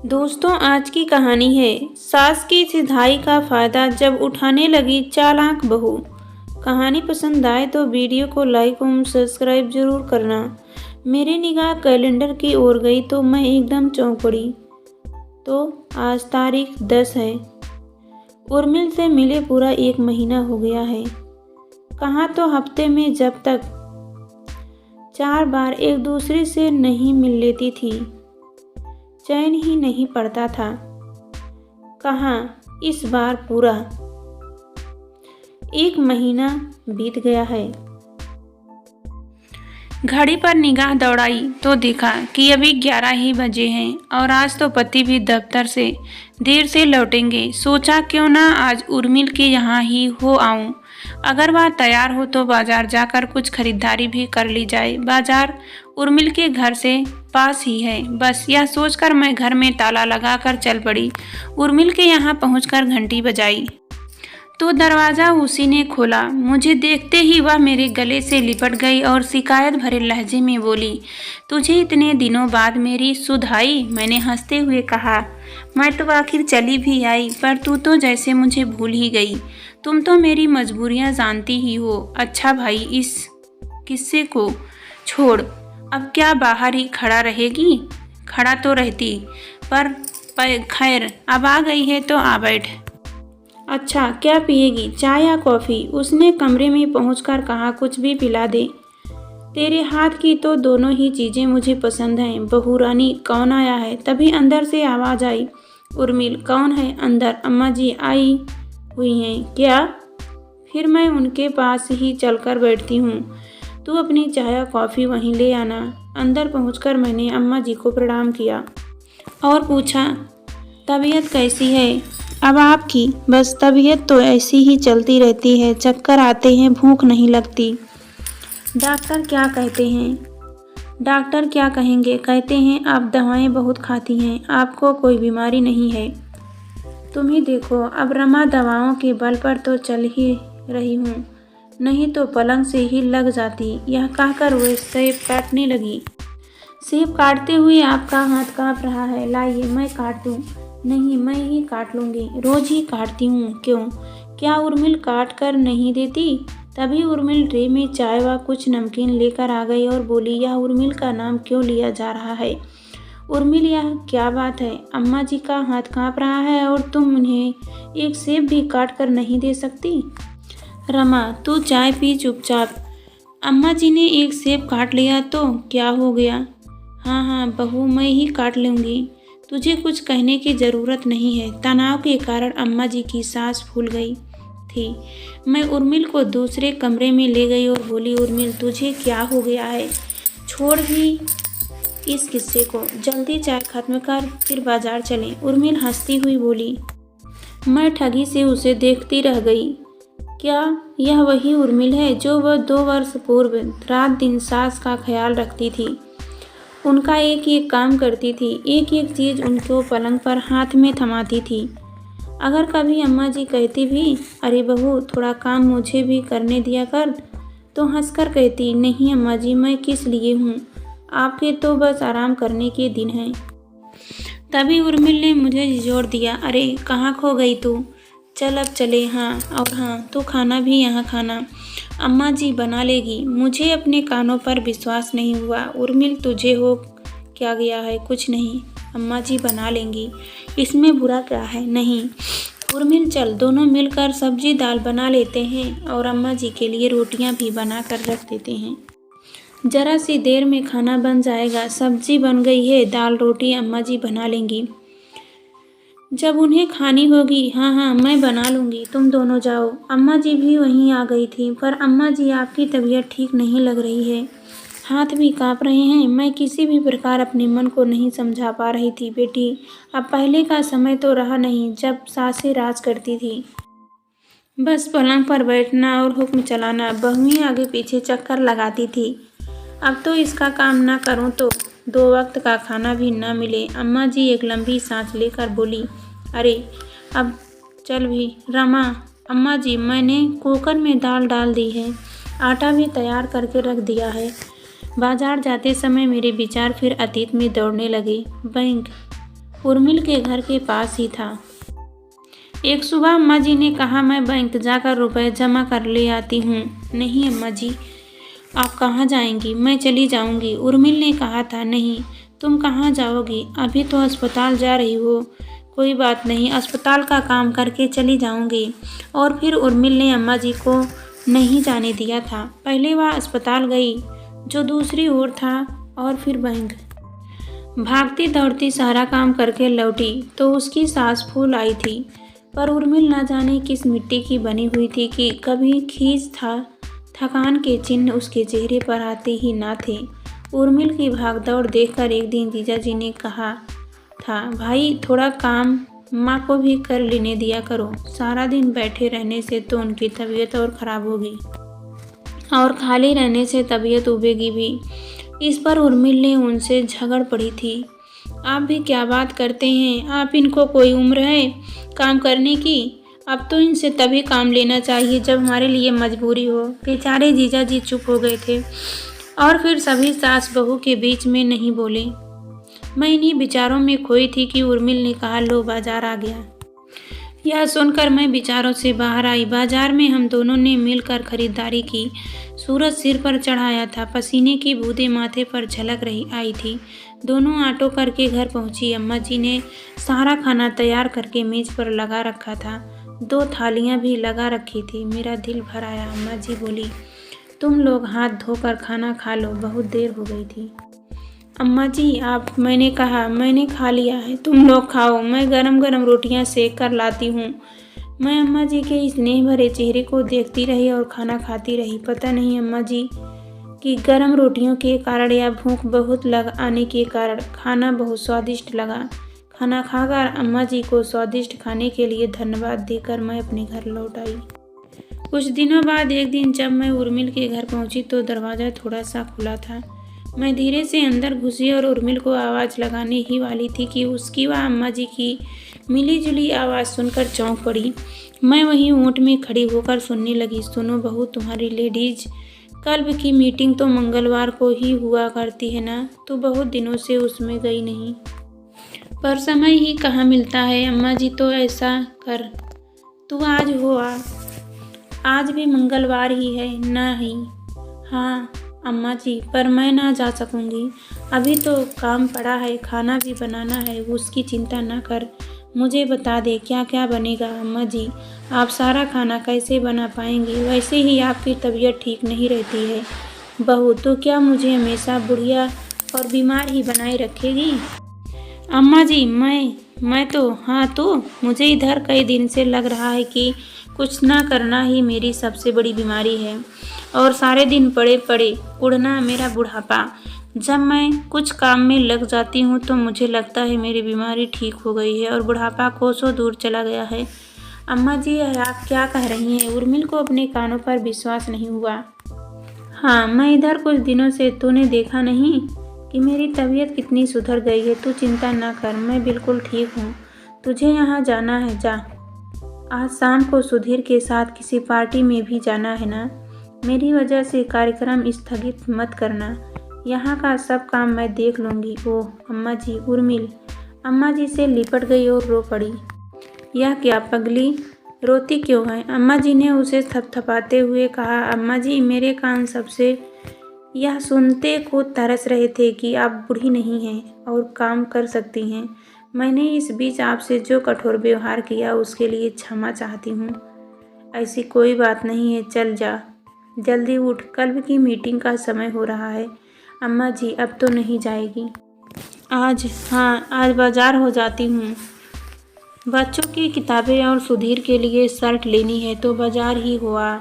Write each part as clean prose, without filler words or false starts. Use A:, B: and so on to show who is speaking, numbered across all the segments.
A: दोस्तों, आज की कहानी है सास की सिधाई का फायदा जब उठाने लगी चालाक बहू। कहानी पसंद आए तो वीडियो को लाइक और सब्सक्राइब जरूर करना। मेरी निगाह कैलेंडर की ओर गई तो मैं एकदम चौंक पड़ी। तो आज तारीख 10 है। उर्मिल से मिले पूरा 1 महीना हो गया है। कहाँ तो हफ्ते में जब तक 4 बार एक दूसरे से नहीं मिल लेती थी, चैन ही नहीं पड़ता था। कहाँ इस बार पूरा 1 महीना बीत गया है। घड़ी पर निगाह दौड़ाई तो देखा कि अभी 11 ही बजे हैं और आज तो पति भी दफ्तर से देर से लौटेंगे। सोचा क्यों ना आज उर्मिल के यहाँ ही हो आऊं। अगर वह तैयार हो तो बाजार जाकर कुछ खरीदारी भी कर ली जाए। बाजार उर्मिल के घर से पास ही है। बस यह सोचकर मैं घर में ताला लगाकर चल पड़ी। उर्मिल के यहाँ पहुंचकर घंटी बजाई तो दरवाज़ा उसी ने खोला। मुझे देखते ही वह मेरे गले से लिपट गई और शिकायत भरे लहजे में बोली, तुझे इतने दिनों बाद मेरी सुध आई? मैंने हंसते हुए कहा, मैं तो आखिर चली भी आई, पर तू तो जैसे मुझे भूल ही गई। तुम तो मेरी मजबूरियां जानती ही हो। अच्छा भाई, इस किस्से को छोड़, अब क्या बाहर ही खड़ा रहेगी? खड़ा तो रहती, पर खैर अब आ गई है तो आ बैठ। अच्छा, क्या पिएगी, चाय या कॉफ़ी? उसने कमरे में पहुंचकर कहा, कुछ भी पिला दे। तेरे हाथ की तो दोनों ही चीज़ें मुझे पसंद हैं। बहू रानी, कौन आया है? तभी अंदर से आवाज़ आई, उर्मिल। कौन है अंदर? अम्मा जी आई हुई हैं क्या? फिर मैं उनके पास ही चलकर बैठती हूँ। तू अपनी चाय या कॉफ़ी वहीं ले आना। अंदर पहुँचकर मैंने अम्मा जी को प्रणाम किया और पूछा, तबीयत कैसी है अब आपकी? बस तबीयत तो ऐसी ही चलती रहती है, चक्कर आते हैं, भूख नहीं लगती। डॉक्टर क्या कहते हैं? डॉक्टर क्या कहेंगे, कहते हैं आप दवाएं बहुत खाती हैं, आपको कोई बीमारी नहीं है। तुम ही देखो, अब रमा दवाओं के बल पर तो चल ही रही हूँ, नहीं तो पलंग से ही लग जाती। यह कहकर वह सेब काटने लगी। सेब काटते हुए आपका हाथ काँप रहा है, लाइए मैं काट दूँ। नहीं, मैं ही काट लूँगी, रोज ही काटती हूँ। क्यों, क्या उर्मिल काट कर नहीं देती? तभी उर्मिल ट्रे में चाय व कुछ नमकीन लेकर आ गई और बोली, यह उर्मिल का नाम क्यों लिया जा रहा है? उर्मिल, यह क्या बात है? अम्मा जी का हाथ काँप रहा है और तुम उन्हें एक सेब भी काट कर नहीं दे सकती? रमा, तू चाय पी चुपचाप। अम्मा जी ने एक सेब काट लिया तो क्या हो गया? हाँ हाँ बहू, मैं ही काट लूँगी, तुझे कुछ कहने की ज़रूरत नहीं है। तनाव के कारण अम्मा जी की सांस फूल गई थी। मैं उर्मिल को दूसरे कमरे में ले गई और बोली, उर्मिल तुझे क्या हो गया है? छोड़ भी इस किस्से को, जल्दी चाय खत्म कर, फिर बाजार चलें। उर्मिल हंसती हुई बोली। मैं ठगी से उसे देखती रह गई। क्या यह वही उर्मिल है जो वह 2 वर्ष पूर्व रात दिन सास का ख्याल रखती थी, उनका एक एक काम करती थी, एक एक चीज़ उनको पलंग पर हाथ में थमाती थी? अगर कभी अम्मा जी कहती भी, अरे बहू थोड़ा काम मुझे भी करने दिया कर, तो हंसकर कहती, नहीं अम्मा जी, मैं किस लिए हूँ, आपके तो बस आराम करने के दिन हैं। तभी उर्मिल ने मुझे झिझोड़ दिया, अरे कहाँ खो गई तू? चल अब चले। हाँ, और हाँ, तो खाना भी यहाँ खाना, अम्मा जी बना लेगी। मुझे अपने कानों पर विश्वास नहीं हुआ। उर्मिल, तुझे हो क्या गया है? कुछ नहीं, अम्मा जी बना लेंगी, इसमें बुरा क्या है? नहीं उर्मिल, चल दोनों मिलकर सब्जी दाल बना लेते हैं और अम्मा जी के लिए रोटियां भी बना कर रख देते हैं। ज़रा सी देर में खाना बन जाएगा। सब्जी बन गई है, दाल रोटी अम्मा जी बना लेंगी जब उन्हें खानी होगी। हाँ हाँ, मैं बना लूँगी, तुम दोनों जाओ। अम्मा जी भी वहीं आ गई थी। पर अम्मा जी, आपकी तबीयत ठीक नहीं लग रही है, हाथ भी काँप रहे हैं। मैं किसी भी प्रकार अपने मन को नहीं समझा पा रही थी। बेटी, अब पहले का समय तो रहा नहीं जब सासें राज करती थी, बस पलंग पर बैठना और हुक्म चलाना, बहुएं आगे पीछे चक्कर लगाती थी। अब तो इसका काम ना करूं तो 2 वक्त का खाना भी ना मिले। अम्मा जी एक लंबी सांस लेकर बोली, अरे अब चल भी। रमा, अम्मा जी, मैंने कुकर में दाल डाल दी है, आटा भी तैयार करके रख दिया है। बाजार जाते समय मेरे विचार फिर अतीत में दौड़ने लगे। बैंक उर्मिल के घर के पास ही था। एक सुबह अम्मा जी ने कहा, मैं बैंक जाकर रुपए जमा कर ले आती हूँ। नहीं अम्मा जी, आप कहाँ जाएंगी? मैं चली जाऊंगी। उर्मिल ने कहा था। नहीं, तुम कहाँ जाओगी? अभी तो अस्पताल जा रही हो। कोई बात नहीं, अस्पताल का काम करके चली जाऊंगी। और फिर उर्मिल ने अम्मा जी को नहीं जाने दिया था। पहले वह अस्पताल गई, जो दूसरी ओर था, और फिर बैंक। भागती दौड़ती सारा काम करके लौटी तो उसकी सांस फूल आई थी। पर उर्मिल न जाने किस मिट्टी की बनी हुई थी कि कभी खींच था थकान के चिन्ह उसके चेहरे पर आते ही ना थे। उर्मिल की भागदौड़ देखकर एक दिन जीजाजी ने कहा था, भाई थोड़ा काम माँ को भी कर लेने दिया करो। सारा दिन बैठे रहने से तो उनकी तबीयत और ख़राब होगी और खाली रहने से तबीयत उबेगी भी। इस पर उर्मिल ने उनसे झगड़ पड़ी थी। आप भी क्या बात करते हैं? आप इनको कोई उम्र है काम करने की? अब तो इनसे तभी काम लेना चाहिए जब हमारे लिए मजबूरी हो। बेचारे जीजा जी चुप हो गए थे और फिर सभी सास बहू के बीच में नहीं बोले। मैं इन्हीं विचारों में खोई थी कि उर्मिल ने कहा, लो बाजार आ गया। यह सुनकर मैं विचारों से बाहर आई। बाजार में हम दोनों ने मिलकर खरीदारी की। सूरज सिर पर चढ़ाया था, पसीने की बूंदें माथे पर झलक रही आई थी। दोनों ऑटो करके घर पहुंची। अम्मा जी ने सारा खाना तैयार करके मेज पर लगा रखा था। 2 थालियां भी लगा रखी थी। मेरा दिल भर आया। अम्मा जी बोली, तुम लोग हाथ धोकर खाना खा लो, बहुत देर हो गई थी। अम्मा जी आप, मैंने कहा मैंने खा लिया है, तुम लोग खाओ, मैं गरम गरम रोटियां सेक कर लाती हूँ। मैं अम्मा जी के स्नेह भरे चेहरे को देखती रही और खाना खाती रही। पता नहीं अम्मा जी कि गर्म रोटियों के कारण या भूख बहुत लग आने के कारण खाना बहुत स्वादिष्ट लगा। खाना खाकर अम्मा जी को स्वादिष्ट खाने के लिए धन्यवाद देकर मैं अपने घर लौट आई। कुछ दिनों बाद एक दिन जब मैं उर्मिल के घर पहुंची तो दरवाज़ा थोड़ा सा खुला था। मैं धीरे से अंदर घुसी और उर्मिल को आवाज़ लगाने ही वाली थी कि उसकी व अम्मा जी की मिली जुली आवाज़ सुनकर चौंक पड़ी। मैं वहीं ऊँट में खड़ी होकर सुनने लगी। सुनो बहू, तुम्हारी लेडीज क्लब की मीटिंग तो मंगलवार को ही हुआ करती है ना? तो बहुत दिनों से उसमें गई नहीं। पर समय ही कहाँ मिलता है। अम्मा जी तो ऐसा कर, तू आज हो आ। आज भी मंगलवार ही है ना? ही हाँ अम्मा जी, पर मैं ना जा सकूँगी। अभी तो काम पड़ा है, खाना भी बनाना है। उसकी चिंता ना कर, मुझे बता दे क्या क्या बनेगा। अम्मा जी, आप सारा खाना कैसे बना पाएंगी? वैसे ही आपकी तबीयत ठीक नहीं रहती है। बहू तो क्या मुझे हमेशा बुढ़िया और बीमार ही बनाए रखेगी? अम्मा जी मैं तो हाँ, तो मुझे इधर कई दिन से लग रहा है कि कुछ ना करना ही मेरी सबसे बड़ी बीमारी है और सारे दिन पड़े पड़े उड़ना मेरा बुढ़ापा। जब मैं कुछ काम में लग जाती हूँ तो मुझे लगता है मेरी बीमारी ठीक हो गई है और बुढ़ापा कोसों दूर चला गया है। अम्मा जी आप क्या कह रही हैं? उर्मिल को अपने कानों पर विश्वास नहीं हुआ। हाँ, मैं इधर कुछ दिनों से, तूने देखा नहीं कि मेरी तबीयत कितनी सुधर गई है? तू चिंता ना कर, मैं बिल्कुल ठीक हूँ। तुझे यहाँ जाना है, जा। आज शाम को सुधीर के साथ किसी पार्टी में भी जाना है ना? मेरी वजह से कार्यक्रम स्थगित मत करना। यहाँ का सब काम मैं देख लूँगी। ओह अम्मा जी, उर्मिल अम्मा जी से लिपट गई और रो पड़ी। यह क्या पगली, रोती क्यों है? अम्मा जी ने उसे थपथपाते हुए कहा। अम्मा जी, मेरे कान सबसे यह सुनते को तरस रहे थे कि आप बूढ़ी नहीं हैं और काम कर सकती हैं। मैंने इस बीच आपसे जो कठोर व्यवहार किया उसके लिए क्षमा चाहती हूँ। ऐसी कोई बात नहीं है, चल जा, जल्दी उठ, कल की मीटिंग का समय हो रहा है। अम्मा जी अब तो नहीं जाएगी? आज बाजार हो जाती हूँ। बच्चों की किताबें और सुधीर के लिए शर्ट लेनी है तो बाजार ही हुआ।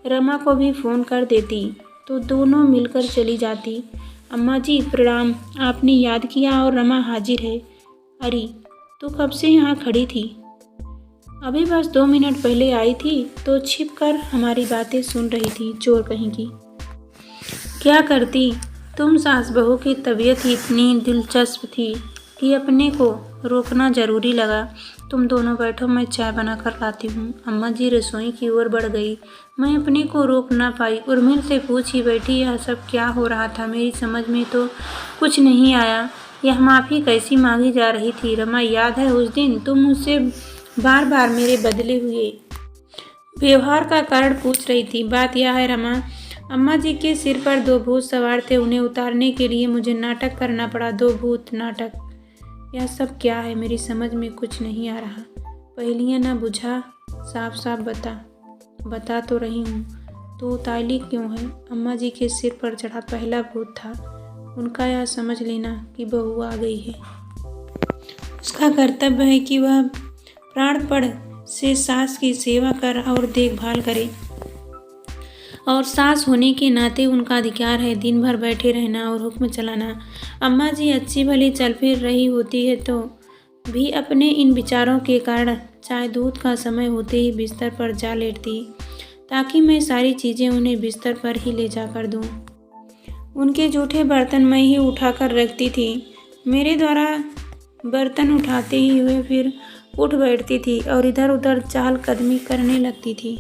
A: रमा को भी फ़ोन कर देती तो दोनों मिलकर चली जाती। अम्मा जी प्रणाम, आपने याद किया और रमा हाजिर है। अरे तू कब से यहाँ खड़ी थी? अभी बस 2 मिनट पहले आई थी तो छिप कर हमारी बातें सुन रही थी, चोर कहीं की। क्या करती? तुम सास बहू की तबीयत ही इतनी दिलचस्प थी कि अपने को रोकना ज़रूरी लगा। तुम दोनों बैठो, मैं चाय बना कर लाती हूँ। अम्मा जी रसोई की ओर बढ़ गई। मैं अपने को रोक ना पाई। उर्मिल से पूछ ही बैठी, यह सब क्या हो रहा था? मेरी समझ में तो कुछ नहीं आया। यह माफ़ी कैसी मांगी जा रही थी। रमा, याद है उस दिन तुम मुझसे बार बार मेरे बदले हुए व्यवहार का कारण पूछ रही थी। बात यह है रमा, अम्मा जी के सिर पर 2 भूत सवार थे। उन्हें उतारने के लिए मुझे नाटक करना पड़ा। 2 भूत नाटक, यह सब क्या है? मेरी समझ में कुछ नहीं आ रहा। पहेलियाँ ना बुझा, साफ साफ बता तो रही हूँ। तो उतावली क्यों है? अम्मा जी के सिर पर चढ़ा पहला भूत था उनका। यह समझ लेना कि बहू आ गई है। उसका कर्तव्य है कि वह प्राणपण से सास की सेवा कर और देखभाल करे, और सास होने के नाते उनका अधिकार है दिन भर बैठे रहना और हुक्म चलाना। अम्मा जी अच्छी भली चल फिर रही होती है तो भी अपने इन विचारों के कारण चाय दूध का समय होते ही बिस्तर पर जा लेटती, ताकि मैं सारी चीज़ें उन्हें बिस्तर पर ही ले जाकर दूं। उनके जूठे बर्तन मैं ही उठाकर रखती थी। मेरे द्वारा बर्तन उठाते ही हुए फिर उठ बैठती थी और इधर उधर चहल कदमी करने लगती थी।